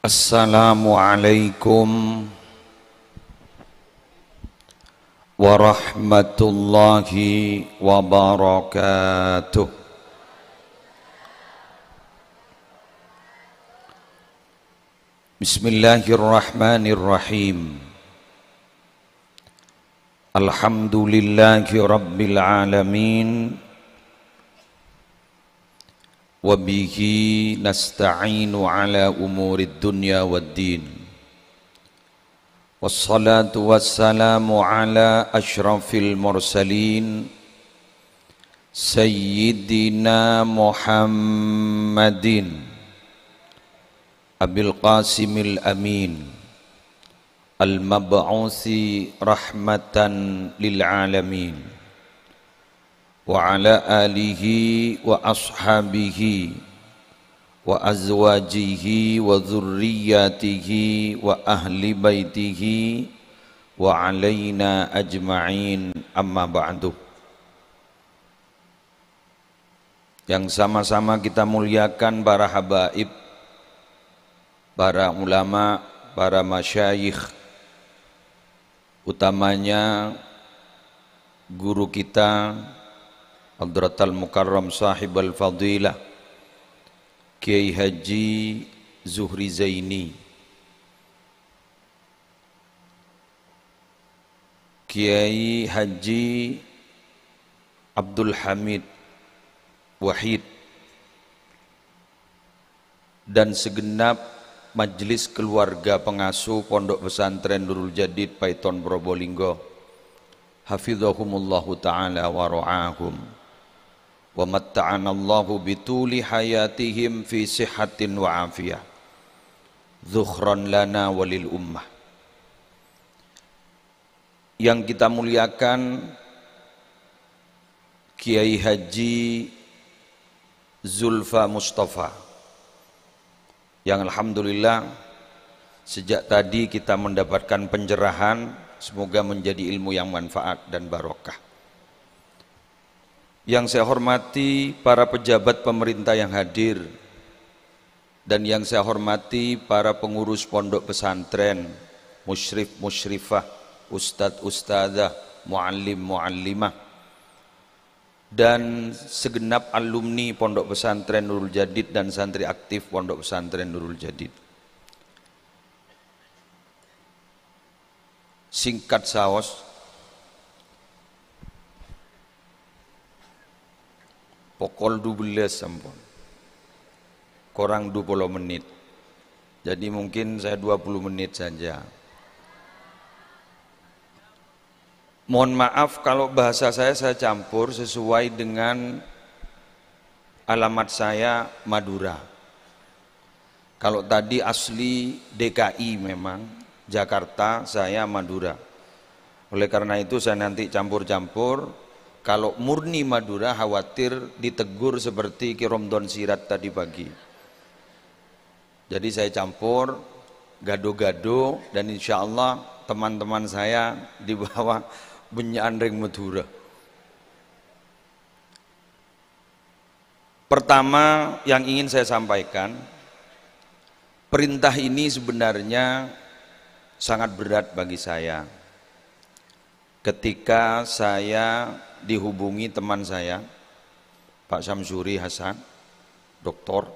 Assalamualaikum warahmatullahi wabarakatuh. Bismillahirrahmanirrahim. Alhamdulillahi rabbil alamin. Wabihi nasta'inu ala umurid dunya waddin. Wassalatu wassalamu ala ashrafil mursalin Sayyidina Muhammadin Abil Qasimil Amin Al-Mab'uthi rahmatan lil alamin wa ala alihi wa ashabihi wa azwajihi wa dhurriyyatihi wa ahli baitihi wa alaina ajma'in, amma ba'du. Yang sama-sama kita muliakan para habaib, para ulama, para masyayikh, utamanya guru kita Hadratal Mukarram Sahib Al-Fadilah Kiai Haji Zuhri Zaini, Kiai Haji Abdul Hamid Wahid, dan segenap majelis keluarga pengasuh Pondok Pesantren Nurul Jadid Paiton Probolinggo, hafizahumullahu ta'ala wa ra'ahum wa matta'anallahu bituli hayatihim fi sihatin wa afiyah, zukhran lana walil ummah. Yang kita muliakan Kiai Haji Zulfa Mustafa, yang alhamdulillah sejak tadi kita mendapatkan pencerahan, semoga menjadi ilmu yang manfaat dan barokah. Yang saya hormati para pejabat pemerintah yang hadir, dan yang saya hormati para pengurus pondok pesantren, musyrif, musyrifah, ustadz, ustadzah, muallim, muallimah, dan segenap alumni pondok pesantren Nurul Jadid dan santri aktif pondok pesantren Nurul Jadid. Singkat saos, pokol 12 sampun, kurang 20 menit, jadi mungkin saya 20 menit saja. Mohon maaf kalau bahasa saya campur sesuai dengan alamat saya Madura. Kalau tadi asli DKI memang, Jakarta, saya Madura. Oleh karena itu saya nanti campur-campur. Kalau murni Madura khawatir ditegur seperti Ki Romdon Sirat tadi pagi. Jadi saya campur, gado-gado, dan insya Allah teman-teman saya di bawah Benyandring Madura. Pertama yang ingin saya sampaikan, perintah ini sebenarnya sangat berat bagi saya. Ketika saya dihubungi teman saya, Pak Syamsuri Hasan, doktor,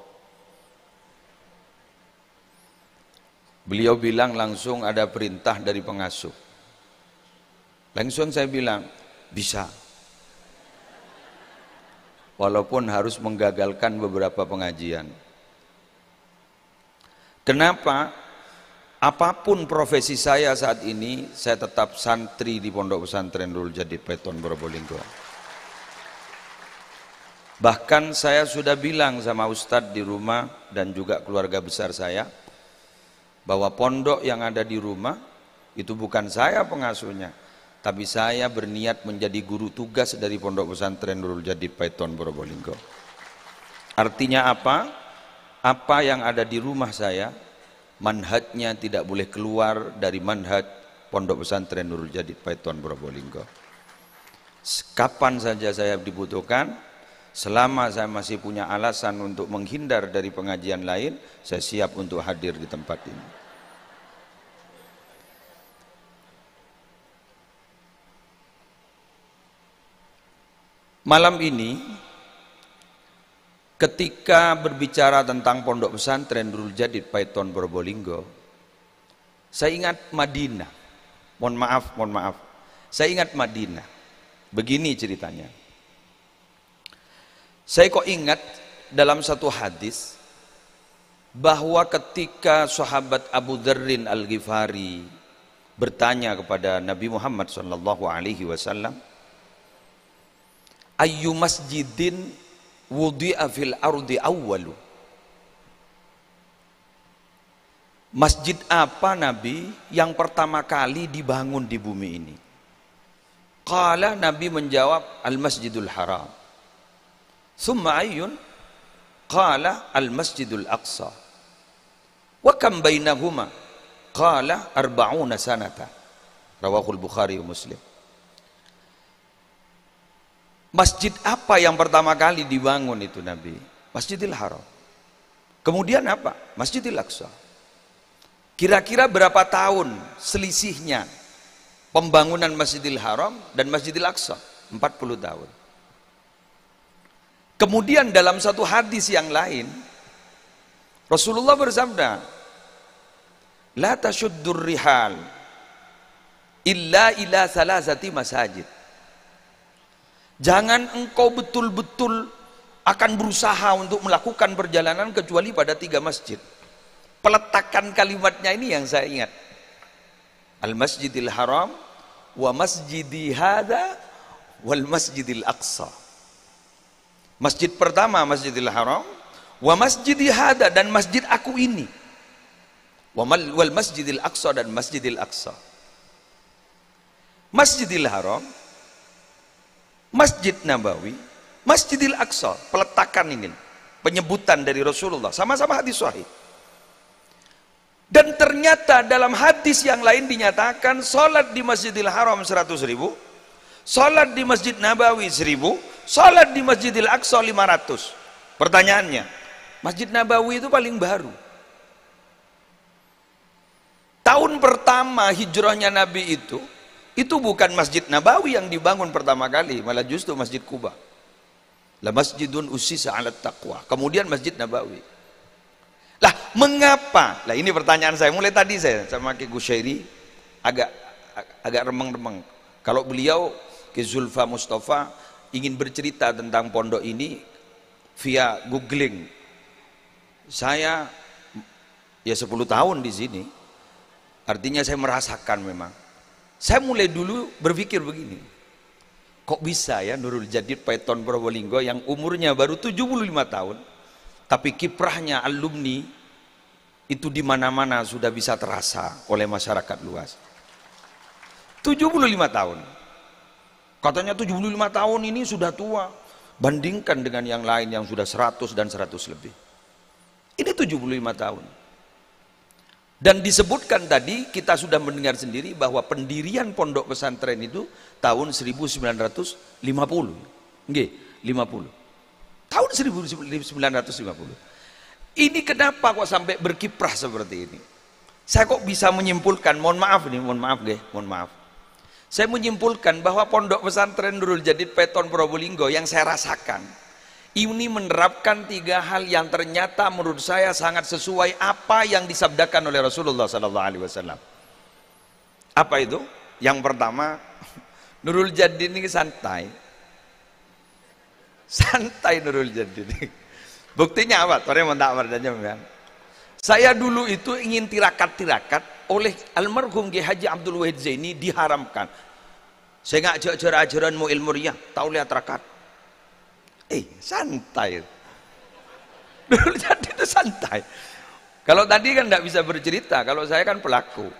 beliau bilang langsung ada perintah dari pengasuh. Langsung saya bilang, bisa. Walaupun harus menggagalkan beberapa pengajian. Kenapa? Apapun profesi saya saat ini, saya tetap santri di Pondok Pesantren Nurul Jadid Paiton Probolinggo. Bahkan saya sudah bilang sama Ustadz di rumah dan juga keluarga besar saya, bahwa pondok yang ada di rumah itu bukan saya pengasuhnya, tapi saya berniat menjadi guru tugas dari Pondok Pesantren Nurul Jadid Paiton Probolinggo. Artinya apa? Apa yang ada di rumah saya, manhajnya tidak boleh keluar dari manhaj Pondok Pesantren Nurul Jadid Paiton Probolinggo. Kapan saja saya dibutuhkan, Selama saya masih punya alasan untuk menghindar dari pengajian lain, saya siap untuk hadir di tempat ini. Malam ini, ketika berbicara tentang pondok pesantren Nurul Jadid Paiton Probolinggo, saya ingat Madinah. Mohon maaf. Saya ingat Madinah. Begini ceritanya. Saya kok ingat dalam satu hadis bahwa ketika sahabat Abu Dzarrin Al-Ghifari bertanya kepada Nabi Muhammad SAW, ayyu masjidin wudi'a fil ardi awwalu, masjid apa Nabi yang pertama kali dibangun di bumi ini? Qala, Nabi menjawab, al-masjidul haram. Summa ayyun? Qala al-masjidul aqsa. Wa kam bainahuma? Qala arba'una sanata. Rawahul Bukhari wa Muslim. Masjid apa yang pertama kali dibangun itu Nabi? Masjidil Haram. Kemudian apa? Masjidil Aqsa. Kira-kira berapa tahun selisihnya pembangunan Masjidil Haram dan Masjidil Aqsa? 40 tahun. Kemudian dalam satu hadis yang lain, Rasulullah bersabda, la tashuddur rihal illa ila salasati masajid. Jangan engkau betul-betul akan berusaha untuk melakukan perjalanan kecuali pada 3 masjid. Peletakan kalimatnya ini yang saya ingat. Al-Masjidil Haram wa masjidi hadza wal Masjidil Aqsa. Masjid pertama Masjidil Haram, wa masjidi hadza, dan masjid aku ini. Wal Masjidil Aqsa, dan Masjidil Aqsa. Masjidil Haram, Masjid Nabawi, Masjidil Aqsa, peletakan ini, penyebutan dari Rasulullah, sama-sama hadis sahih. Dan ternyata dalam hadis yang lain dinyatakan salat di Masjidil Haram 100.000, salat di Masjid Nabawi 1.000, salat di Masjidil Aqsa 500. Pertanyaannya, Masjid Nabawi itu paling baru. Tahun pertama hijrahnya Nabi itu bukan Masjid Nabawi yang dibangun pertama kali, malah justru Masjid Quba. La masjidun ussisa 'ala taqwa. Kemudian Masjid Nabawi. Lah, mengapa? Lah ini pertanyaan saya. Mulai tadi saya sama Ki Gusyairi agak remeng-remeng. Kalau beliau Ki Zulfa Mustafa ingin bercerita tentang pondok ini via googling. Saya ya 10 tahun di sini. Artinya saya merasakan memang. Saya mulai dulu berpikir begini, kok bisa ya Nurul Jadid Paiton Probolinggo yang umurnya baru 75 tahun, tapi kiprahnya alumni itu di mana-mana sudah bisa terasa oleh masyarakat luas. 75 tahun. Katanya 75 tahun ini sudah tua, bandingkan dengan yang lain yang sudah 100 dan 100 lebih. Ini 75 tahun. Dan disebutkan tadi, kita sudah mendengar sendiri bahwa pendirian pondok pesantren itu tahun 1950. Nggih, 50. Tahun 1950. Ini kenapa kok sampai berkiprah seperti ini? Saya kok bisa menyimpulkan, mohon maaf. Saya menyimpulkan bahwa pondok pesantren Nurul Jadid Paiton Probolinggo yang saya rasakan ini menerapkan 3 hal yang ternyata menurut saya sangat sesuai apa yang disabdakan oleh Rasulullah SAW. Apa itu? Yang pertama, Nurul Jadid ini santai. Santai Nurul Jadid ini. Buktinya apa? Saya dulu itu ingin tirakat-tirakat oleh almarhum Ki Haji Abdul Wahid Zaini, diharamkan. Saya ngajak ajaranmu ilmu riyah, tahu lihat tirakat. Santai. Dulu jadi itu santai. Kalau tadi kan tidak bisa bercerita, kalau saya kan pelaku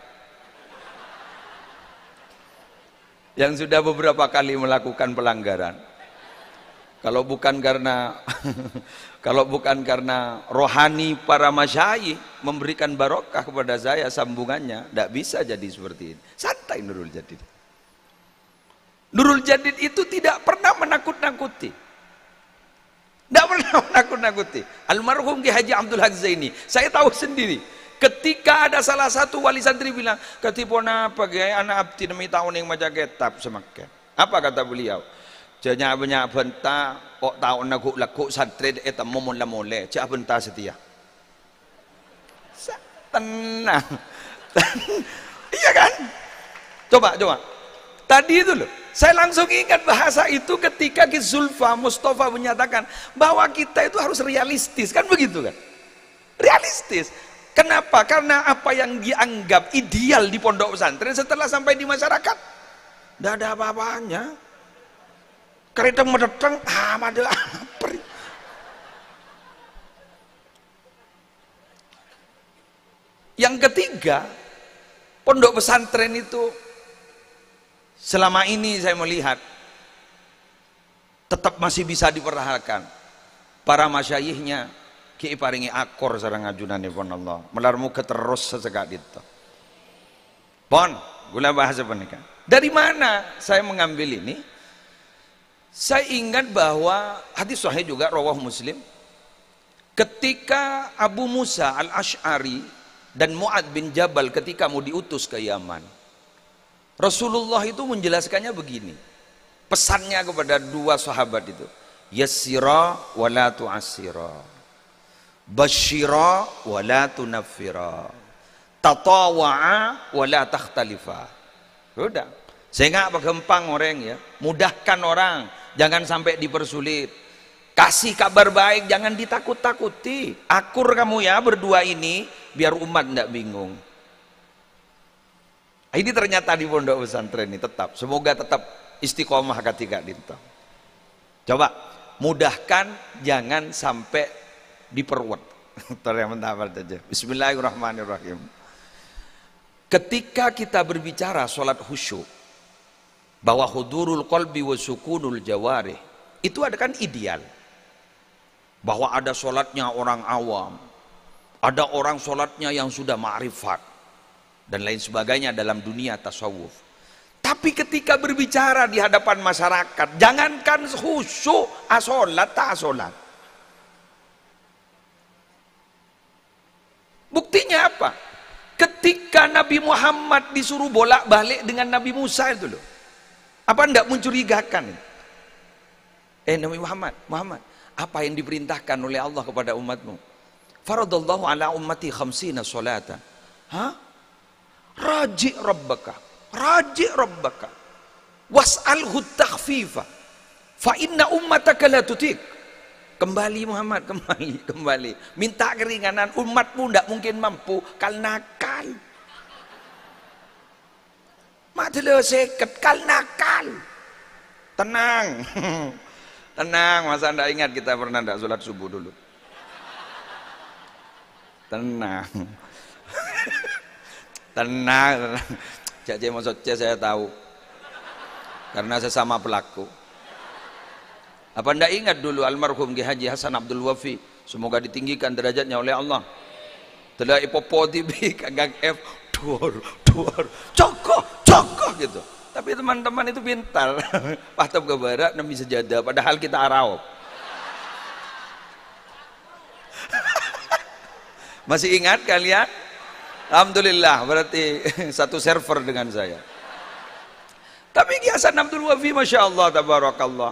yang sudah beberapa kali melakukan pelanggaran. Kalau bukan karena rohani para masyayikh memberikan barokah kepada saya sambungannya, tidak bisa jadi seperti ini. Santai Nurul Jadid. Nurul Jadid itu tidak pernah menakut-nakuti. Tidak pernah menakut-nakuti. Almarhum Ki Haji Abdul Haq Zaini, saya tahu sendiri. Ketika ada salah satu wali santri bilang, ketipon apa gaya anak abdi demi tahun yang maca kitab semakin. Apa kata beliau? Janya banyak benta, kok tahun aku laku santri eta momon la mole, cak benta setia. Tenang. Iya kan? Coba. Tadi itu loh, saya langsung ingat bahasa itu ketika Ki Zulfa Mustafa menyatakan bahwa kita itu harus realistis, kan begitu kan? Realistis. Kenapa? Karena apa yang dianggap ideal di pondok pesantren setelah sampai di masyarakat, tidak ada apa-apanya. Kereta mendatang, ada apa? Yang ketiga, pondok pesantren itu selama ini saya melihat tetap masih bisa dipertahankan. Para masyayikhnya ki paringi akor sareng ngajunanipun Allah. Melarmu keterus sesegak itu. Pon, gula bahasa pernikahan. Dari mana saya mengambil ini? Saya ingat bahwa hadis sahih juga rawah Muslim. Ketika Abu Musa Al-Asy'ari dan Mu'ad bin Jabal ketika mau diutus ke Yaman, Rasulullah itu menjelaskannya begini, pesannya kepada dua sahabat itu, yassira wa la tu'assira, basyira wa la tunaffira, tatawa'a wa la takhtalifa. Udah, sehingga apa gampang orang ya, mudahkan orang, jangan sampai dipersulit, kasih kabar baik, jangan ditakut-takuti, akur kamu ya berdua ini biar umat tidak bingung. Ini ternyata di pondok pesantren ini tetap, semoga tetap istiqomah ketika dinto. Coba mudahkan, jangan sampai diperwet. Bismillahirrahmanirrahim. Ketika kita berbicara sholat khusyuk, bahwa hudurul qalbi wa sukunul jawarih, itu ada kan ideal. Bahwa ada sholatnya orang awam, ada orang sholatnya yang sudah ma'rifat dan lain sebagainya dalam dunia tasawuf. Tapi ketika berbicara di hadapan masyarakat, jangankan khusyuk, asolat tak asolat. Buktinya apa? Ketika Nabi Muhammad disuruh bolak-balik dengan Nabi Musa itu loh, apa enggak mencurigakan? Nabi Muhammad, apa yang diperintahkan oleh Allah kepada umatmu? Faradallahu ala ummati khamsina salata. Hah? Raji' rabbaka was'alhu takhfifa fa inna ummataka la tutik. Kembali Muhammad, kembali minta keringanan, umatmu tidak mungkin mampu kal nakal madele seket kal nakal. Tenang tenang, masa anda ingat kita pernah tidak sholat subuh dulu? Tenang tenang. Cak maksudnya saya tahu karena sesama pelaku. Apa anda ingat dulu almarhum Ki Haji Hasan Abdul Wafi, semoga ditinggikan derajatnya oleh Allah, telah ipopo TV kagak F duar cokoh gitu. Tapi teman-teman itu pintar. Patap ke barat nami sejadah, padahal kita arau. Masih ingat kalian? Alhamdulillah, berarti satu server dengan saya. Tapi Ki Hasan Abdul Wafi, Masya Allah, tabarakallah.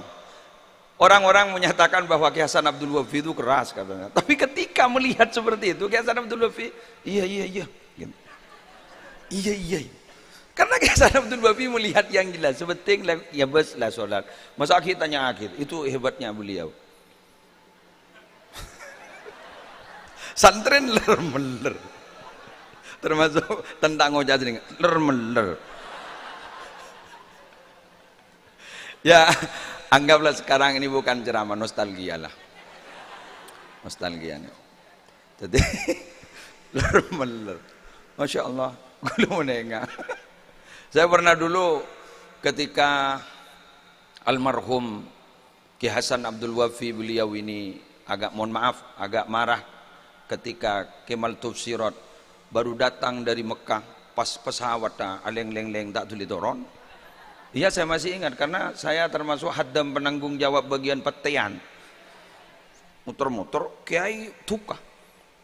Orang-orang menyatakan bahwa Ki Hasan Abdul Wafi itu keras katanya. Tapi ketika melihat seperti itu, Ki Hasan Abdul Wafi, iya. Gitu. Iya. Karena Ki Hasan Abdul Wafi melihat yang jelas, sepenting ya bes lah sholat. Masa akhir tanya akhir, itu hebatnya beliau. Santren ler-meler. Termasuk tentang ngojak ini ler-meler. Ya, anggaplah sekarang ini bukan ceramah, nostalgia lah. Nostalgia. Jadi ler-meler. Masya Allah, belum menengah. Saya pernah dulu ketika almarhum Ki Hasan Abdul Wafi, beliau ini agak mohon maaf, agak marah ketika Kemal Tufsirat baru datang dari Mekah, pas pesawat aleng-leng tak tuli toron. Iya, saya masih ingat karena saya termasuk haddam penanggung jawab bagian petean. muter-muter, kiai tukah.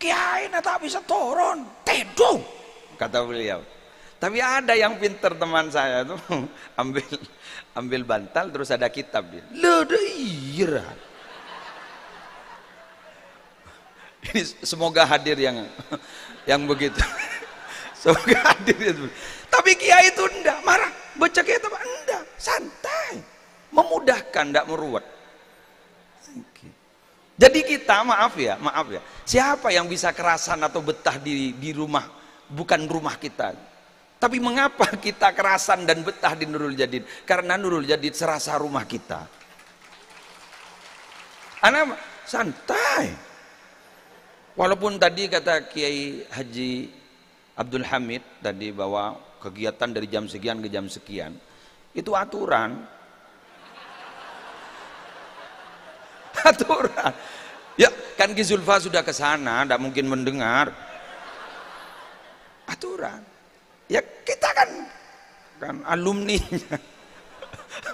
Kiai tak bisa turun, teduh, kata beliau. Tapi ada yang pinter teman saya tuh ambil bantal terus ada kitab dia. Iya. Ini semoga hadir yang begitu. Semoga hadir itu. Tapi kiai itu enggak marah, baca kitab enggak, santai, memudahkan, enggak meruwet. Jadi kita maaf ya, siapa yang bisa kerasan atau betah di rumah bukan rumah kita? Tapi mengapa kita kerasan dan betah di Nurul Jadid? Karena Nurul Jadid serasa rumah kita. Anak santai. Walaupun tadi kata Kiai Haji Abdul Hamid tadi bahwa kegiatan dari jam sekian ke jam sekian itu aturan. Aturan. Ya kan Ki Zulfa sudah ke sana, tidak mungkin mendengar. Aturan. Ya kita kan alumninya,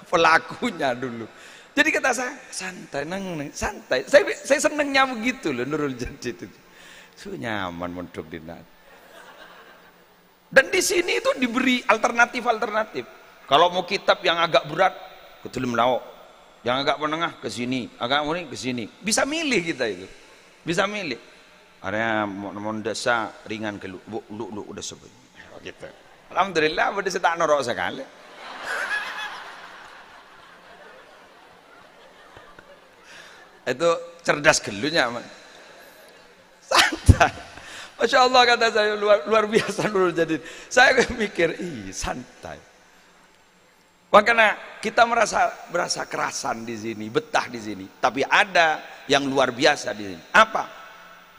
pelakunya dulu. Jadi kata saya santai, santai. Saya senengnya begitu loh Nurul Jadid itu. Nyaman mondok di sana. Dan di sini itu diberi alternatif. Kalau mau kitab yang agak berat ke Tulum Laok, yang agak menengah ke sini, agak murni ke sini. Bisa milih kita itu. Bisa milih. Area mau desa ringan ke lu udah sebut. Gitu. Alhamdulillah udah tak norok sekali. Itu cerdas gelunya, man. Santai. Masya Allah kata saya luar biasa Nurul Jadid. Saya mikir, santai. Makanya kita merasa kerasan di sini, betah di sini. Tapi ada yang luar biasa di sini. Apa?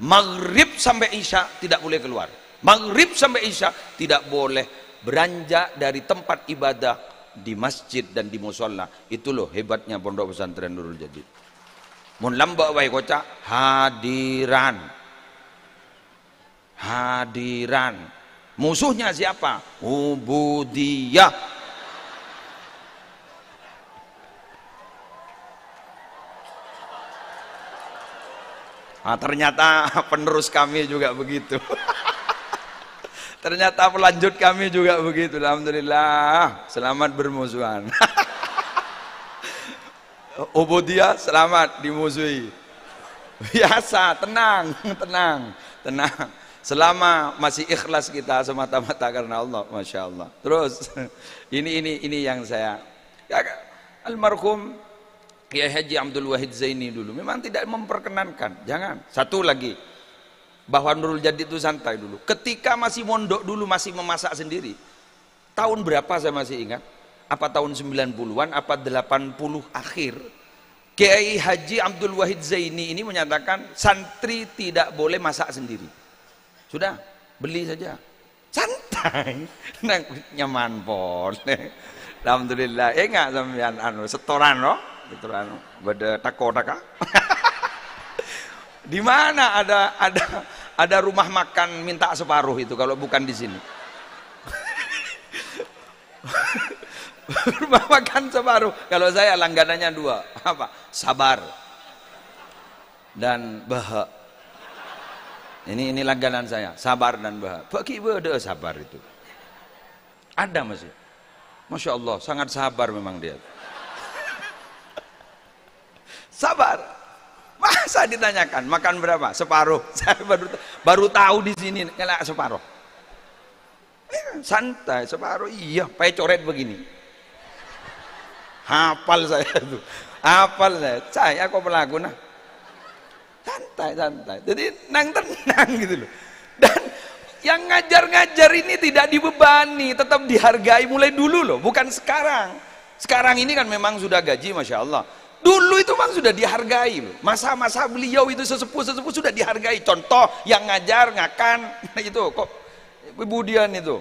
Maghrib sampai Isya tidak boleh keluar. Maghrib sampai Isya tidak boleh beranjak dari tempat ibadah di masjid dan di musola. Itu loh hebatnya pondok pesantren Nurul Jadid. Mun lambak wae kocak hadiran. Musuhnya siapa? Ubudiyah. Ternyata penerus kami juga begitu. Ternyata pelanjut kami juga begitu. Alhamdulillah, selamat bermusuhan. Ubudiyah selamat dimusuhi. Biasa, tenang. Selama masih ikhlas kita semata-mata karena Allah, masya Allah. Terus ini yang saya almarhum Kiai Haji Abdul Wahid Zaini dulu memang tidak memperkenankan. Jangan. Satu lagi bahwa Nurul Jadid itu santai dulu. Ketika masih mondok dulu masih memasak sendiri. Tahun berapa saya masih ingat? Apa tahun 90-an apa 80 akhir. Kiai Haji Abdul Wahid Zaini ini menyatakan santri tidak boleh masak sendiri. Sudah, beli saja. Santai. Nyaman pon. Alhamdulillah. Enggak sampean setoran loh. Setoran beda tako-taka. Di mana ada rumah makan minta separuh itu kalau bukan di sini. Rumah makan separuh. Kalau saya langganannya 2. Apa? Sabar dan Baha. Ini langganan saya. Sabar dan Baha. Bagi beda sabar itu. Ada masih. Masya Allah, sangat sabar memang dia. Sabar. Masa ditanyakan makan berapa? Separuh. Saya baru tahu di sini ngelak separuh. Santai separuh. Iya, pakai coret begini. Hafal saya itu. Hafal saya kok pelaku nah. Santai. Jadi tenang gitu loh. Dan yang ngajar-ngajar ini tidak dibebani, tetap dihargai mulai dulu loh, bukan sekarang. Sekarang ini kan memang sudah gaji, masya Allah. Dulu itu memang sudah dihargai loh. Masa-masa beliau itu sesepuh sudah dihargai. Contoh yang ngajar ngakan itu kok Ibu Dian itu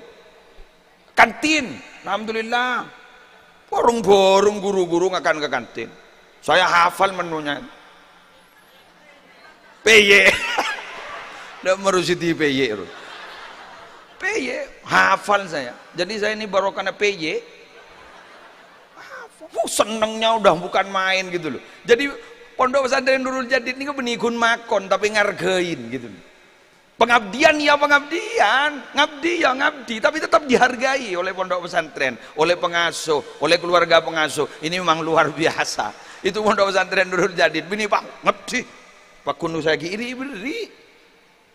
kantin, alhamdulillah. Borong-borong guru-guru ngakan ke kantin. Saya hafal menunya. PY. Nggak merusiti PY. PY hafal saya. Jadi saya ini baru karena PY. Senengnya udah bukan main gitu loh. Jadi Pondok pesantren Nurul Jadid ini benikun makon tapi ngargain gitu. Pengabdian ya pengabdian, ngabdi ya ngabdi, tapi tetap dihargai oleh pondok pesantren, oleh pengasuh, oleh keluarga pengasuh. Ini memang luar biasa. Itu pondok pesantren Nurul Jadid. Bini Pak ngabdi, Pak Kunu saya iri beri.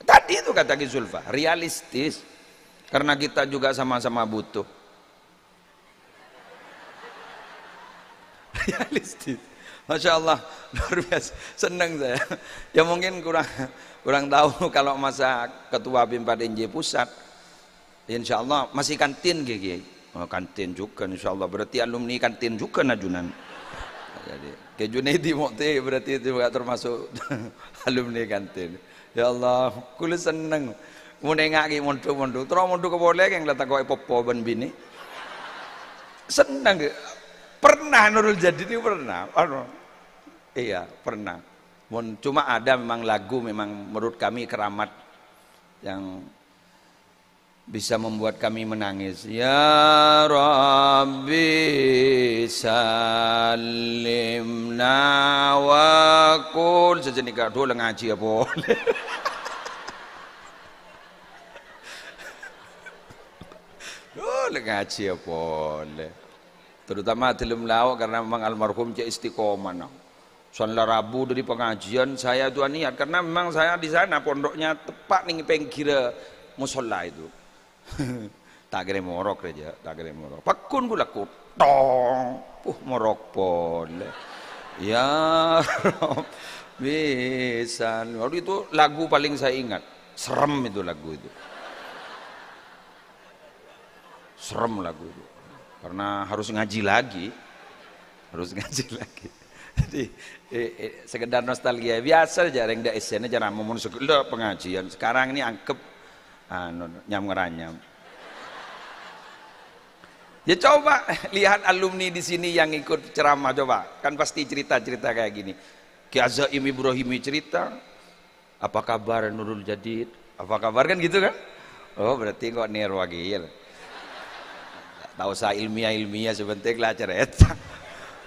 Tadi itu kata Ki Zulfa, realistis. Karena kita juga sama-sama butuh. Realistis. Masya Allah, luar biasa, senang saya. Ya mungkin kurang tahu kalau masa ketua BIM 4NJ pusat. Insya Allah masih kantin Kiai. Oh, kantin juga Insya Allah, berarti alumni kantin juga najunan. Jadi ke Junaidi Mokti berarti itu juga termasuk alumni kantin. Ya Allah, kulit seneng. Mau nengaki mondu, terus mondu ke boleh yang letak kau popo ben bini. Seneng. Pernah Nurul Jadid itu pernah. Iya pernah. Cuma ada memang lagu memang menurut kami keramat yang bisa membuat kami menangis. Ya Rabbi salimna wa kul sejenis kado ngaji ya boleh. Ngaji ya boleh. Terutama film lawak karena memang almarhum cek istiqomah. Soalnya Rabu dari pengajian saya tuh niat karena memang saya di sana pondoknya tepat nih pinggir musola itu. Tak kira morok aja, tak kira morok. Pakun pula kutong, morok boleh. Ya Rob, bisa. Waktu itu lagu paling saya ingat, serem itu lagu itu. Serem lagu itu. Karena harus ngaji lagi. Jadi sekedar nostalgia biasa aja yang dak esen aja ramon sekedar pengajian. Sekarang ini angkep nyam ngeranyam. Ya coba lihat alumni di sini yang ikut ceramah coba. Kan pasti cerita-cerita kayak gini. Ki Azaim Ibrahimi cerita, apa kabar Nurul Jadid? Apa kabar kan gitu kan? Oh berarti kok niru lagi ya. Tahu saya ilmiah sebentar lah cerita.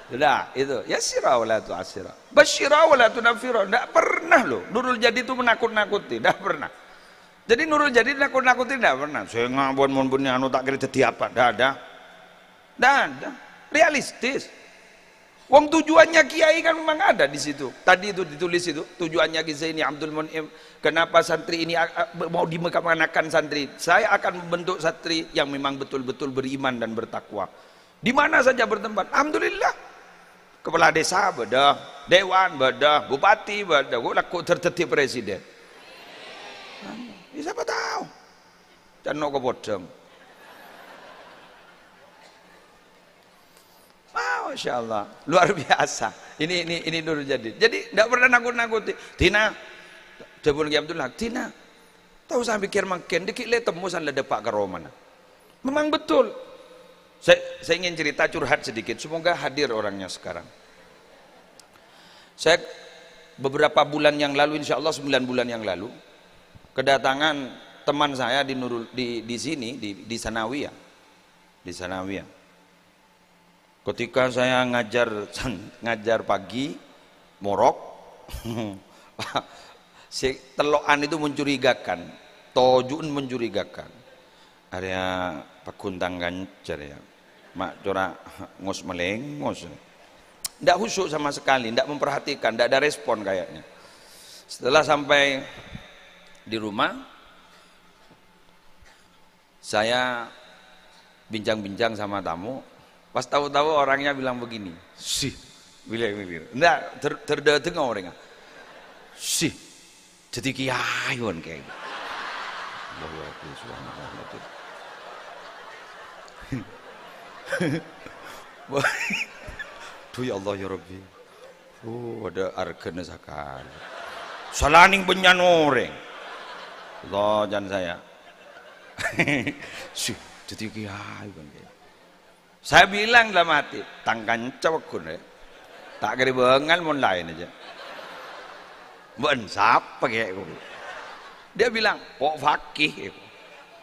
Sudah itu ya sirah wala tu asira. Basyirah wala tu nafira. Tidak pernah loh. Nurul Jadid itu menakut-nakuti. Tidak pernah. Jadi Nurul Jadid nakut-nakuti tidak pernah. Saya ngabon punya anu tak kira jadi apa. Tidak ada. Realistis. Wong tujuannya kiai kan memang ada di situ. Tadi itu ditulis itu tujuannya Kiai Abdul Mun'im. Kenapa santri ini mau dimekanakan santri? Saya akan membentuk santri yang memang betul-betul beriman dan bertakwa. Di mana saja bertempat. Alhamdulillah. Kepala desa bedah, dewan bedah, bupati bedah. Gue laku tertib presiden. Siapa tahu? Jangan kau bodong. Masya Allah, luar biasa. Ini Nurul Jadid. Jadi tidak pernah nakut-nakuti. Tina, Jabul Ki Abdullah. Tina, tahu saya pikir makin dikit le temu san lede Pak Karoman. Memang betul. Saya ingin cerita curhat sedikit. Semoga hadir orangnya sekarang. Saya beberapa bulan yang lalu, insya Allah 9 bulan yang lalu, kedatangan teman saya di sini di Sanawiyah. Di Sanawiyah. Ketika saya ngajar pagi, morok, si telokan itu mencurigakan, tojun mencurigakan. Area pakuntang ganjar ya, mak cora ngos melengos. Tidak khusyuk sama sekali, tidak memperhatikan, tidak ada respon kayaknya. Setelah sampai di rumah, saya bincang-bincang sama tamu. Pas tahu-tahu orangnya bilang begini, sih, bilang, enggak terdengar orangnya, sih, jadi kiaion kayak gitu. Duh ya Allah ya Rabbi. Oh ada argana sekali. Salaning penyan orang. Allah jangan saya. Sih, jadi kiaion kayak. Saya bilang dalam hati, tangkan cawakun ya. Tak kira bengal mon lain aja. Ben siapa kayak gue. Dia bilang, "Kok fakih?"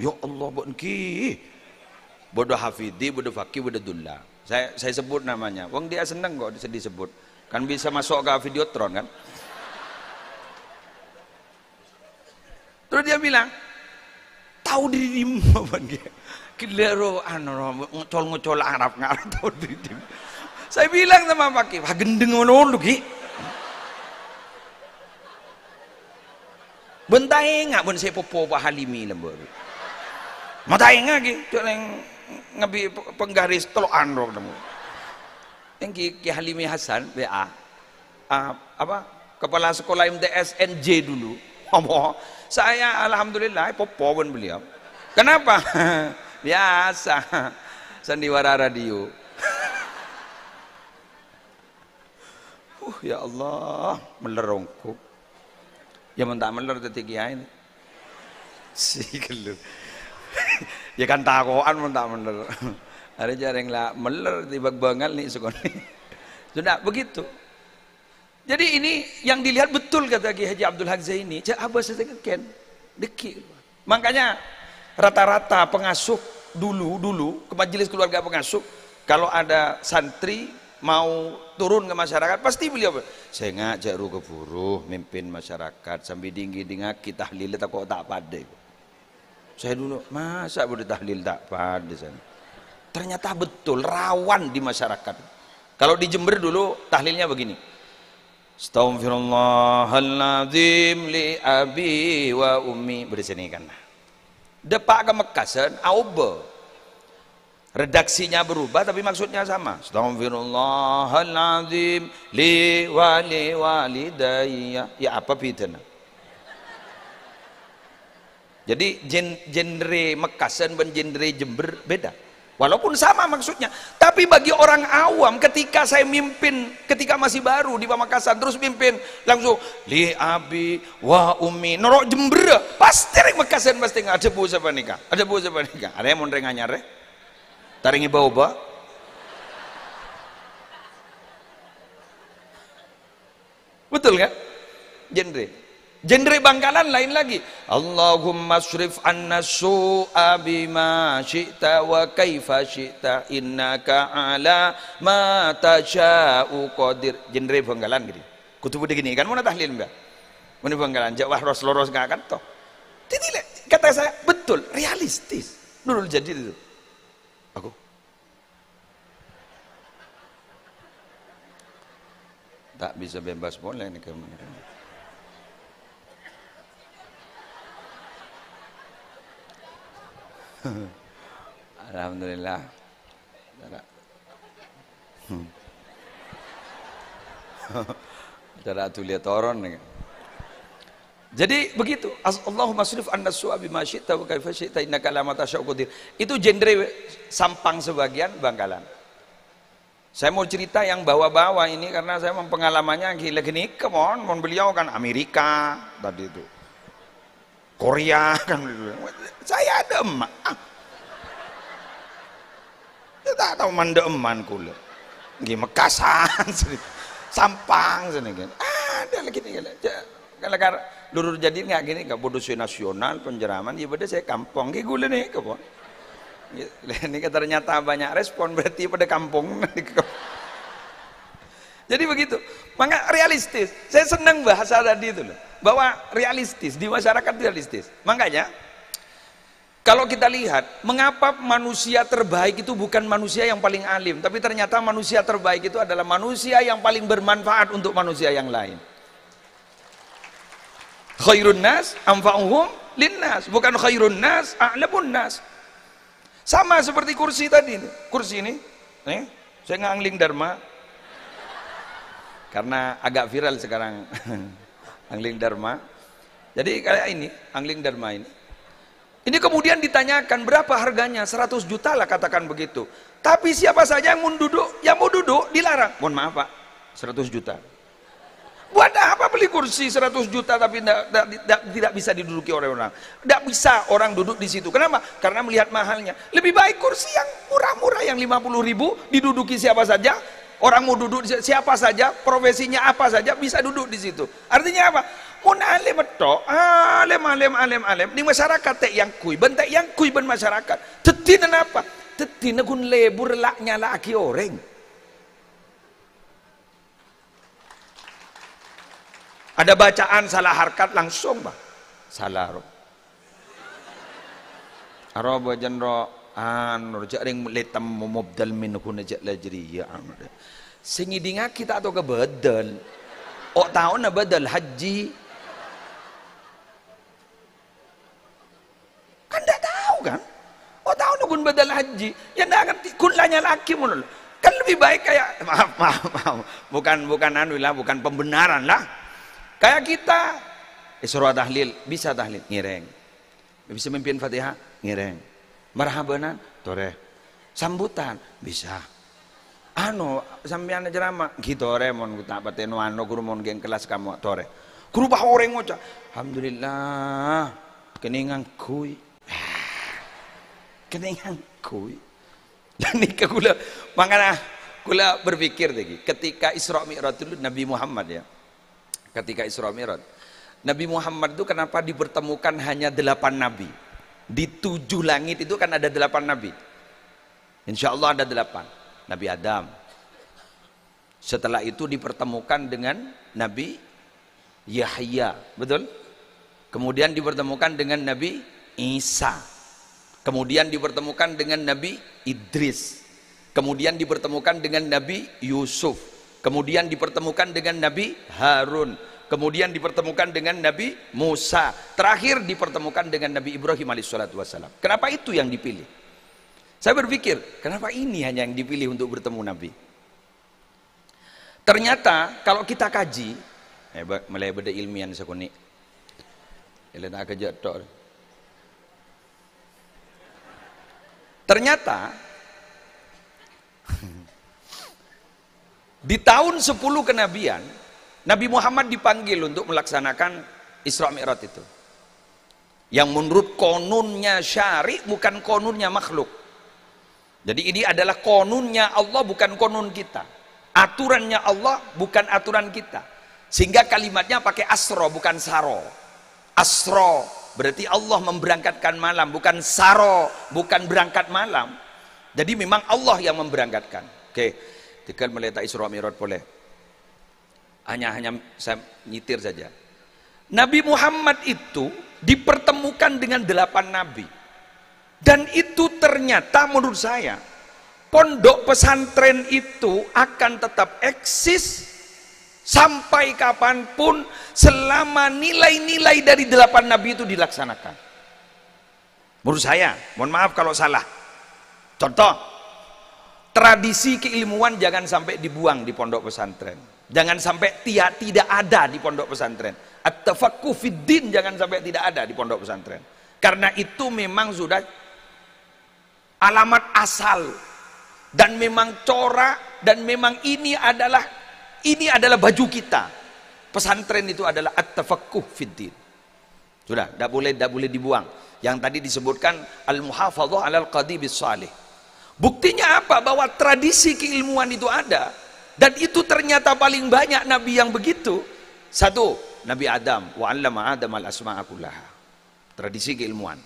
Ya Allah, ben ki. Bodoh hafidhi, bodoh fakih, bodoh dullah. Saya sebut namanya. Wong dia seneng kok disebut. Kan bisa masuk ke Videotron kan. Terus dia bilang, tahu diri apa dia? Kilero ngecol Arab ngarep tahu diri. Saya bilang sama Pak Ki, wah gendeng ngono Ki. Bentai enggak ben saya popo Pak Halimi lembur. Matai enggak Ki, yang ngebi penggaris telokan roh nemu. Yang Ki Halimi Hasan BA apa kepala sekolah MTS NJ dulu. Saya alhamdulillah popo pun beliau. Kenapa? Biasa sandiwara radio. Ya Allah, melerongku. Ya mentak meler detik ya ini. Si gelur. Ya kan takoan mentak meler. Ada jarang lah meler tiba bangal nih sekali. Sudah begitu. Jadi ini yang dilihat betul kata Ki Haji Abdul Haq Zaini. Apa setekan deki. Makanya rata-rata pengasuh dulu ke majelis keluarga pengasuh kalau ada santri mau turun ke masyarakat pasti beliau saya ngajak ru keburuh mimpin masyarakat sambil dinggi dingaki tahlil tak kok tak pade. Saya dulu masa boleh tahlil tak pade sana. Ternyata betul rawan di masyarakat. Kalau di Jember dulu tahlilnya begini. Astaghfirullahaladzim li abi wa ummi bersini kan. Depak ke Mekasan auba. Redaksinya berubah tapi maksudnya sama. Astaghfirullahaladzim li walidayya. Ya apa bidana? Jadi genre Mekasan dan genre Jember beda. Walaupun sama maksudnya, tapi bagi orang awam ketika saya mimpin, ketika masih baru di Pamekasan terus mimpin langsung li abi wa umi norok Jember pasti rek Mekasan pasti nggak ada bu siapa nikah, ada bu siapa nikah, ada yang mau renganyar taringi bau-bau. Betul kan? Genre Bangkalan lain lagi. Allahumma syrif anna su'a bima syi'ta wa kaifa syi'ta innaka ala ma tasha'u qadir. Genre Bangkalan gini. Kutubu begini kan mau tahlil enggak? Mau Bangkalan jawah ros enggak kan toh. Tidak kata saya betul, realistis. Nurul Jadid itu. Aku tak bisa bebas boleh nih kemana. Alhamdulillah. Cara tu lihat toron nih. Jadi begitu. Allahumma syrif anna su'a bima syi'ta wa kaifa syi'ta innaka la ma tasya'u qadir. Itu genre Sampang sebagian Bangkalan. Saya mau cerita yang bawa-bawa ini karena saya pengalamannya gila gini. Kemon, beliau kan Amerika tadi itu. Korea kan saya ada emak tak tahu manda eman kulit di Mekasan Sampang sini kan ada lagi nih kalau lurur jadi nggak gini nggak bodoh nasional penjeraman ya pada saya kampung kayak gula nih kebon ini ternyata banyak respon berarti pada kampung. Jadi begitu, maka realistis. Saya senang bahasa tadi itu loh, bahwa realistis di masyarakat realistis. Makanya kalau kita lihat, mengapa manusia terbaik itu bukan manusia yang paling alim, tapi ternyata manusia terbaik itu adalah manusia yang paling bermanfaat untuk manusia yang lain. Khairun nas anfa'uhum linnas, bukan khairun nas a'lamun nas. Sama seperti kursi tadi, kursi ini, saya ngangling Dharma. Karena agak viral sekarang angling Dharma. Jadi kayak ini angling Dharma ini kemudian ditanyakan berapa harganya, 100 juta lah katakan begitu. Tapi siapa saja yang mau duduk dilarang. Mohon maaf Pak, 100 juta. Buat apa beli kursi 100 juta tapi tidak bisa diduduki oleh orang? Tidak bisa orang duduk di situ. Kenapa? Karena melihat mahalnya. Lebih baik kursi yang murah-murah yang 50.000 diduduki siapa saja. Orang mau duduk siapa saja, profesinya apa saja bisa duduk di situ. Artinya apa? Mun alim betul, alim di masyarakat tek yang kui, bentek yang kui ben masyarakat. Tetina apa? Tetina kun lebur laknya laki orang. Ada bacaan salah harkat langsung bang, salah roh. Arab wajan roh anu jaring letam mubdal minhu najak lajriya. Singidinga kita atau kebedel. Oh tahu na badal haji. Kan tidak tahu kan? Oh tahu na kun badal haji. Ya ndak ngerti kulanya laki mun. Kan lebih baik kayak maaf. Bukan anu lah, bukan pembenaran lah. Kayak kita surah tahlil, bisa tahlil ngireng. Bisa memimpin Fatihah ngireng. Marhabanan toreh. Sambutan bisa. Anu sampeyan ceramah gitu remon tak paten anu guru mon geng kelas kamu tore. Guru bah orang ngoca. Alhamdulillah keningan kuy. Keningan kuy. Dan nikah kula makanya kula berpikir lagi ketika Isra Mi'raj dulu Nabi Muhammad ya. Ketika Isra Mi'raj Nabi Muhammad itu kenapa dipertemukan hanya 8 nabi? Di 7 langit itu kan ada 8 nabi. Insya Allah ada 8. Nabi Adam. Setelah itu dipertemukan dengan Nabi Yahya, betul? Kemudian dipertemukan dengan Nabi Isa. Kemudian dipertemukan dengan Nabi Idris. Kemudian dipertemukan dengan Nabi Yusuf. Kemudian dipertemukan dengan Nabi Harun. Kemudian dipertemukan dengan Nabi Musa. Terakhir dipertemukan dengan Nabi Ibrahim alaihissalatu wassalam. Kenapa itu yang dipilih? Saya berpikir, kenapa ini hanya yang dipilih untuk bertemu Nabi? Ternyata kalau kita kaji, mulai beda ilmiah sekuni. Elena kerja tok. Ternyata di tahun 10 kenabian Nabi Muhammad dipanggil untuk melaksanakan Isra Mi'raj itu. Yang menurut konunnya syari bukan konunnya makhluk. Jadi ini adalah konunnya Allah bukan konun kita. Aturannya Allah bukan aturan kita. Sehingga kalimatnya pakai asro bukan saro. Asro berarti Allah memberangkatkan malam, bukan saro, bukan berangkat malam. Jadi memang Allah yang memberangkatkan. Oke, tinggal melihat Isra Mi'raj boleh. Hanya saya nyitir saja. Nabi Muhammad itu dipertemukan dengan 8 nabi. Dan itu ternyata menurut saya pondok pesantren itu akan tetap eksis sampai kapanpun selama nilai-nilai dari 8 nabi itu dilaksanakan. Menurut saya, mohon maaf kalau salah. Contoh, tradisi keilmuan jangan sampai dibuang di pondok pesantren. Jangan sampai tidak ada di pondok pesantren. At-tafaqquh fid din jangan sampai tidak ada di pondok pesantren. Karena itu memang sudah alamat asal dan memang corak dan memang ini adalah baju kita. Pesantren itu adalah at-tafaqquh fid din. Sudah, tidak boleh dibuang. Yang tadi disebutkan al-muhafadzah 'alal qadibis salih. Buktinya apa? Bahwa tradisi keilmuan itu ada. Dan itu ternyata paling banyak nabi yang begitu. Satu, Nabi Adam, wa 'allama Adam al-asma'a kullaha. Tradisi keilmuan.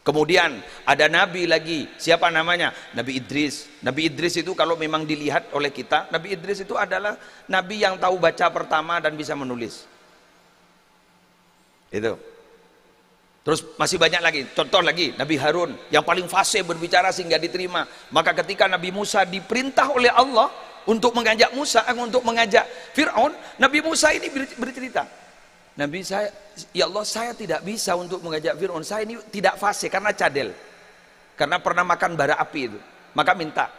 Kemudian ada nabi lagi, siapa namanya? Nabi Idris. Nabi Idris itu kalau memang dilihat oleh kita, Nabi Idris itu adalah nabi yang tahu baca pertama dan bisa menulis. Itu. Terus masih banyak lagi, contoh lagi Nabi Harun yang paling fasih berbicara sehingga diterima. Maka ketika Nabi Musa diperintah oleh Allah untuk mengajak Fir'aun, Nabi Musa ini bercerita, Nabi saya, ya Allah saya tidak bisa untuk mengajak Fir'aun, saya ini tidak fasih karena cadel, karena pernah makan bara api itu, maka minta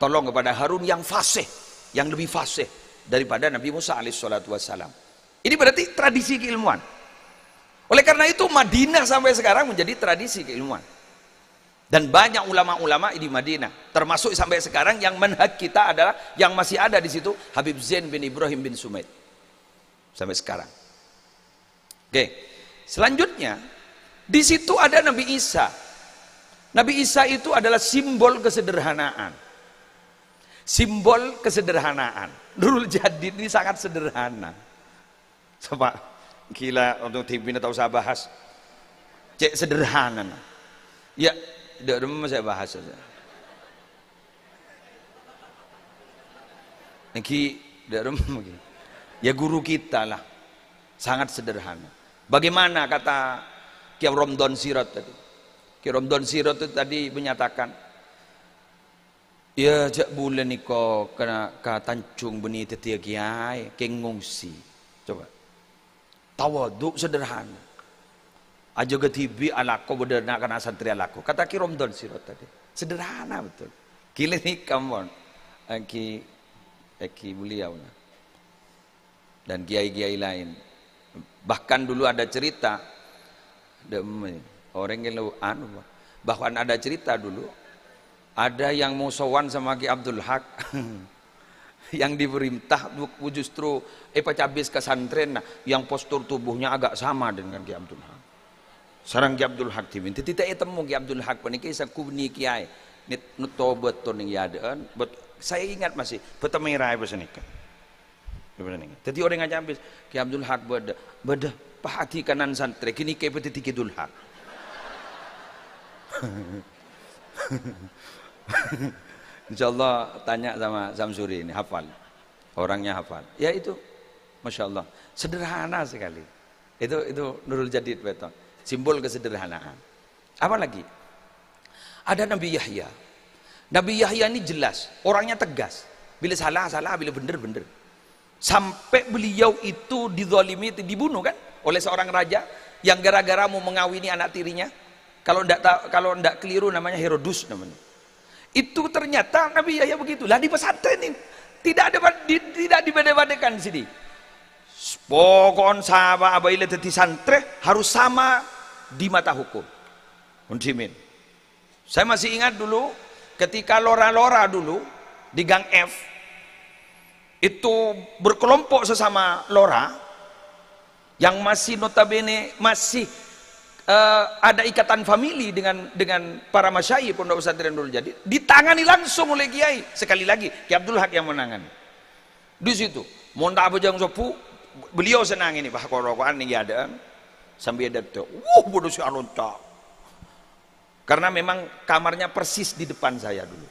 tolong kepada Harun yang fasih, yang lebih fasih daripada Nabi Musa alaihissalatu wassalam. Ini berarti tradisi keilmuan. Oleh karena itu Madinah sampai sekarang menjadi tradisi keilmuan. Dan banyak ulama-ulama di Madinah, termasuk sampai sekarang yang manhaj kita adalah yang masih ada di situ Habib Zain bin Ibrahim bin Sumaid sampai sekarang. Oke, selanjutnya di situ ada Nabi Isa. Nabi Isa itu adalah simbol kesederhanaan. Simbol kesederhanaan. Nurul Jadid ini sangat sederhana. Coba gila untuk TV tahu saya bahas. Cek sederhana. Ya, tidak rumah saya bahas saja. Niki tidak rumah. Ya guru kita lah. sangat sederhana. Bagaimana kata Kiai Romdon Sirot tadi? Kiai Romdon Sirot itu tadi menyatakan, ya jak bulan niko kena tancung beni tetia kiai kengungsi. Coba. Tawaduk sederhana. Aja getibi alako bederna kana santri alako. Kata Kiai Romdon Sirot tadi. Sederhana betul. Kile ni kamon. Eki beliau dan kiai-kiai lain. Bahkan dulu ada cerita orang yang bahkan ada cerita dulu ada yang mau sowan sama Ki Abdul Haq yang diperintah justru pacabis ke santren yang postur tubuhnya agak sama dengan Ki Abdul Haq. Sarang Ki Abdul Haq diminta tidak temu Ki Abdul Haq paniki sakubni kiai nuto beton yang yadaan saya ingat masih betemerai pesenika. Jadi orang aja habis Ki Abdul Haq beda pahati kanan santri kini kayak petiti Ki Abdul Haq. Insyaallah tanya sama Samsuri ini hafal, orangnya hafal. Ya itu, masya Allah, sederhana sekali. Itu Nurul Jadid betul, simbol kesederhanaan. Apalagi ada Nabi Yahya. Nabi Yahya ini jelas, orangnya tegas. Bila salah, bila benar. Sampai beliau itu dizalimi, dibunuh kan oleh seorang raja yang gara-gara mau mengawini anak tirinya. Kalau ndak keliru namanya Herodus namanya. Itu ternyata Nabi Yahya begitulah di pesantren ini. Tidak dibeda-bedakan di sini. Pokon sahabat abaile teti santri harus sama di mata hukum. Munjimin. Saya masih ingat dulu ketika lora-lora dulu di Gang F itu berkelompok sesama lora yang masih notabene masih ada ikatan famili dengan para masyayikh pondok pesantren Nurul Jadid, ditangani langsung oleh kiai. Sekali lagi Kiai Abdul Haq yang menangani di situ. Monda bojang sopu beliau senang ini bah korokoan nih ada sambil ada tuh bodoh si alonta karena memang kamarnya persis di depan saya dulu.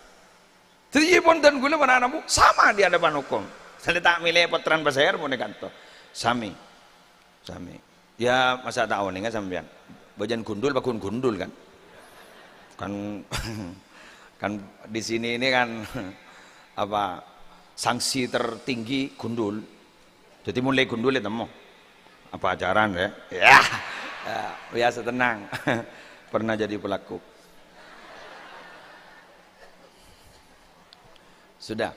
Jadi ponten gula mana anakmu sama di hadapan hukum. Saya tak milih potran pasir mau kantor. Sami. Ya masa tahu nih nggak sampean. Bajan gundul, bakun gundul kan. Kan di sini ini kan apa sanksi tertinggi gundul. Jadi mulai gundul itu mau apa ajaran ya? Ya, biasa tenang. Pernah jadi pelaku. Sudah.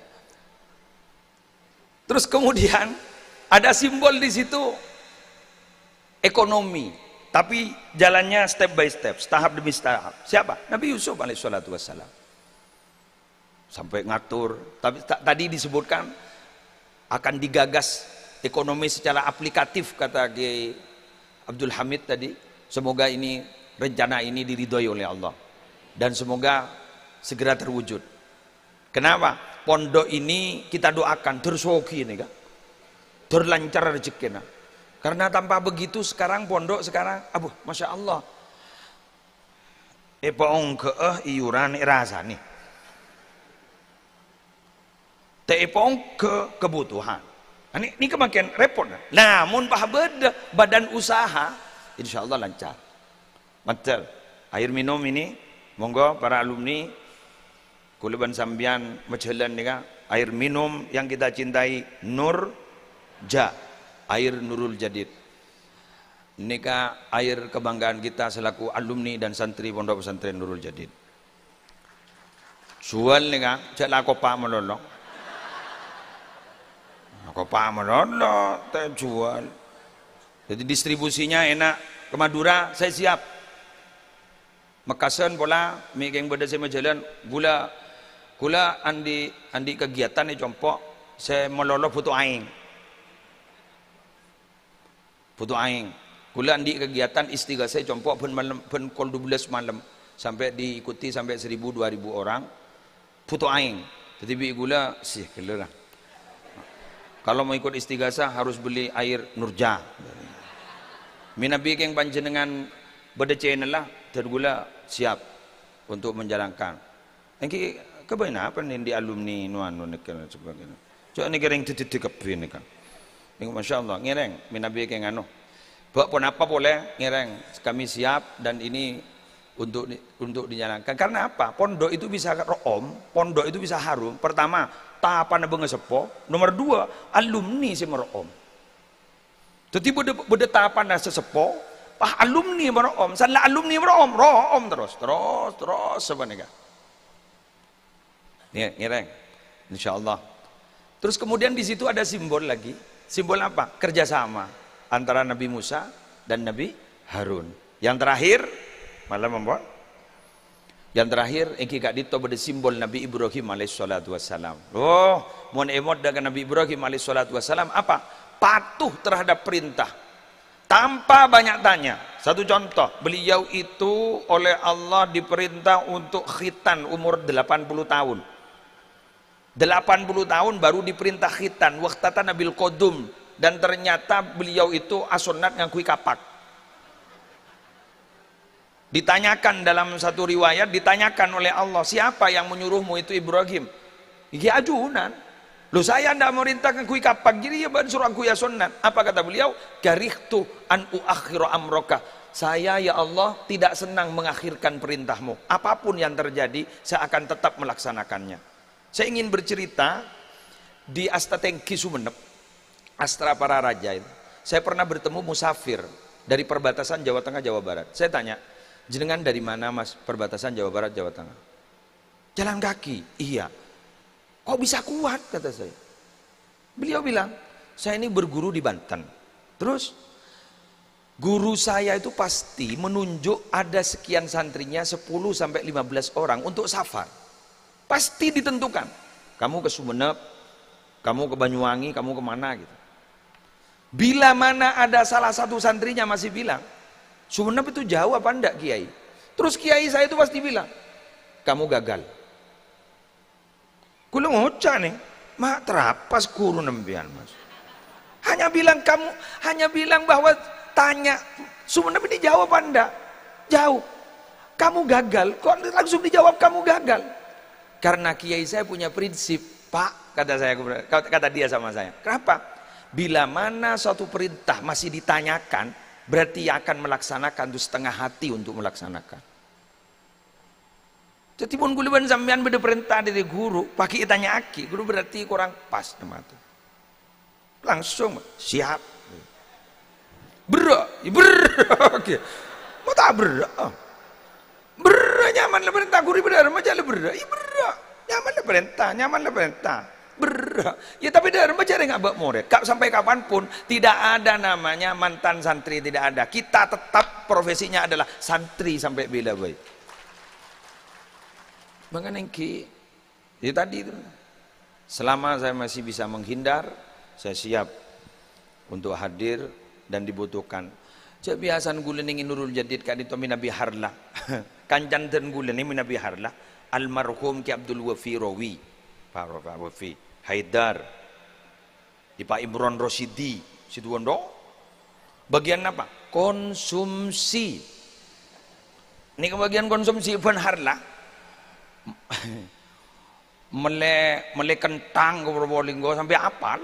Terus kemudian ada simbol di situ ekonomi, tapi jalannya step by step, tahap demi tahap. Siapa? Nabi Yusuf alaihissalatu wassalam. Sampai ngatur, tapi tadi disebutkan akan digagas ekonomi secara aplikatif kata Kiai Abdul Hamid tadi. Semoga ini rencana ini diridhoi oleh Allah dan semoga segera terwujud. Kenapa? Pondok ini kita doakan tersoki nih kan, terlancar rezekinya. Karena tanpa begitu sekarang pondok sekarang, masya Allah, epaong ke iuran rasa nih, teepong ke kebutuhan. Ini kemakin repot. Namun badan usaha, insya Allah lancar. Betul. Air minum ini, monggo para alumni. Kuluban sambian majalan nih air minum yang kita cintai Nurja, air Nurul Jadid. Nikah air kebanggaan kita selaku alumni dan santri pondok pesantren Nurul Jadid. Jual nih cak kopa melolo. Kopa melolo teh jual. Jadi distribusinya enak ke Madura saya siap. Mekasan pola mikeng beda saya majalan Kula andi kegiatan ni compok saya meloloh putu aing. Kula andi kegiatan istighasah compok pen kol 12 malam sampai diikuti sampai 1.000-2.000 orang putu aing. Jadi bi gula sih kelerah. Kalau mau ikut istighasah harus beli air Nurja. Minabi keng panjenengan beda channel lah tergula siap untuk menjalankan. Engki kebanyakan apa nih di alumni nuan dan sebagainya. Coba nih kering titik kebin kan. Masya Allah, ngereng, minabi kayak ngano. Pun apa boleh ngereng, kami siap dan ini untuk dijalankan. Karena apa? Pondok itu bisa room, pondok itu bisa harum. Pertama, tahapan benga sepo. Nomor dua, alumni si meroom. Jadi beda tahapan sesepo, pah alumni meroom, sanlah alumni meroom terus sebenarnya. Nih, ngereng, insya Allah. Terus kemudian di situ ada simbol lagi. Simbol apa? Kerjasama antara Nabi Musa dan Nabi Harun. Yang terakhir, malah membuat. Yang terakhir, engki kak dito pada simbol Nabi Ibrahim alaihissalatu wassalam. Oh, mohon emot dengan Nabi Ibrahim alaihissalatu wassalam apa? Patuh terhadap perintah. Tanpa banyak tanya. Satu contoh, beliau itu oleh Allah diperintah untuk khitan umur 80 tahun. 80 tahun baru diperintah khitan waqtata nabil qodum, dan ternyata beliau itu asonat ngakui kapak. Ditanyakan dalam satu riwayat, ditanyakan oleh Allah, siapa yang menyuruhmu? Itu Ibrahim. Ya ajunan. Loh, saya tidak merintah ngakui kapak, jadi ya suruh aku ya sunat. Apa kata beliau? Karihtu an uakhiru amroka. Saya ya Allah tidak senang mengakhirkan perintahmu. Apapun yang terjadi, saya akan tetap melaksanakannya. Saya ingin bercerita di Astatengki Sumeneb, Astra para Raja itu. Saya pernah bertemu musafir dari perbatasan Jawa Tengah Jawa Barat. Saya tanya, jenengan dari mana Mas? Perbatasan Jawa Barat Jawa Tengah. Jalan kaki. Iya. Kok bisa kuat, kata saya. Beliau bilang, saya ini berguru di Banten. Terus guru saya itu pasti menunjuk ada sekian santrinya 10 sampai 15 orang untuk safar. Pasti ditentukan. Kamu ke Sumeneb, kamu ke Banyuwangi, kamu kemana gitu. Bila mana ada salah satu santrinya masih bilang, Sumeneb itu jauh apa enggak Kiai? Terus Kiai saya itu pasti bilang, kamu gagal. Kulo ngocah nih, mak terapas guru nembian Mas. Hanya bilang bahwa tanya, Sumeneb ini jauh apa enggak? Jauh. Kamu gagal, kok langsung dijawab kamu gagal? Karena Kiai saya punya prinsip, Pak, kata dia sama saya. Kenapa? Bila mana suatu perintah masih ditanyakan, berarti akan melaksanakan itu setengah hati untuk melaksanakan. Jadi pun guliban sampean beda perintah dari guru, pakai tanya aki, guru berarti kurang pas nama itu. Langsung siap. Berak, mau tak berak? Berak nyaman lah perintah guru benar macam lah berak. Berak nyaman lah perintah. Berak. Ya tapi dalam baca nggak buat murid. Sampai kapanpun tidak ada namanya mantan santri, tidak ada. Kita tetap profesinya adalah santri sampai bila baik. Makanya ya tadi itu. Selama saya masih bisa menghindar, saya siap untuk hadir dan dibutuhkan. Biasan gulening Nurul Jadid kan itu Nabi Harlah. Kanjan dan gulening Nabi Harlah. Almarhum Ki Abdul Wafi Rawi. Pak Wafi Haidar. Di Pak Imron Rosidi, Situwondo. Bagian apa? Konsumsi. Ini kebagian konsumsi Ibn Harlah. Mele kentang ke Probolinggo sampai apal.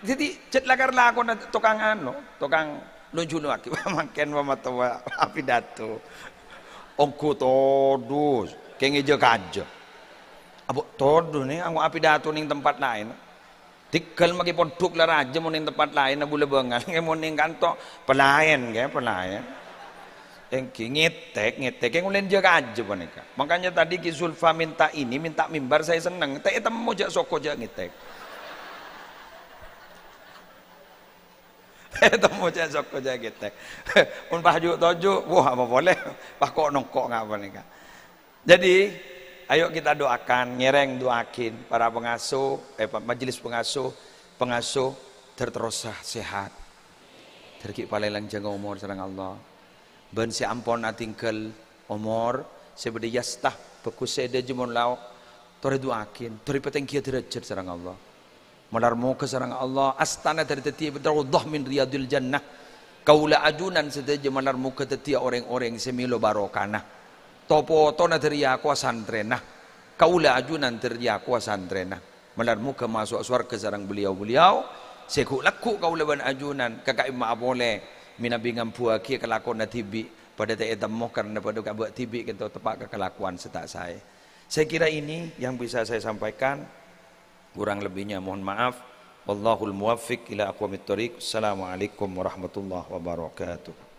Jadi cetlah karena aku tukang lunju nuaki makan mematawa pidato ongku todus kayak ngejo kajo abu todu nih aku pidato ning tempat lain tikal magi pondok lah raja mau ning tempat lain abu lebengan mau ning kanto pelayan ngetek kayak ngulen jaga aja panika. Makanya tadi Ki Zulfa minta mimbar, saya seneng teh temu jak soko jak ngetek. Temu jak soko jak ngetek. Pun pahju toju, wah apa boleh? Pak kok nongkok ngapa nih kak? Jadi ayo kita doakan, ngereng doakin para pengasuh, majelis pengasuh terterusah sehat. Terkik palelang jaga umur sareng Allah. Ben si ampon atingkel umur sebeda yastah bekus sede jemon lau tore doakin tore petengkia derajat sareng Allah. Malarmu ke sareng Allah astana dari teti bedrawdah min riyadil jannah. Kaula ajunan sedaja malarmu ke teti orang-orang semilo barokana. Topo tona dari aku santrenah. Kaula ajunan dari aku santrenah. Malarmu ke masuk surga sareng beliau-beliau sekuk laku kau leban ajunan kakak ima boleh minabi ngampua kia kelakon na tibi pada tak edamoh karena pada kak buat tibi kita tepak ke kelakuan setak saya. Saya kira ini yang bisa saya sampaikan, kurang lebihnya mohon maaf. Wallahul muwaffiq ila aqwamit thoriq. Assalamualaikum warahmatullahi wabarakatuh.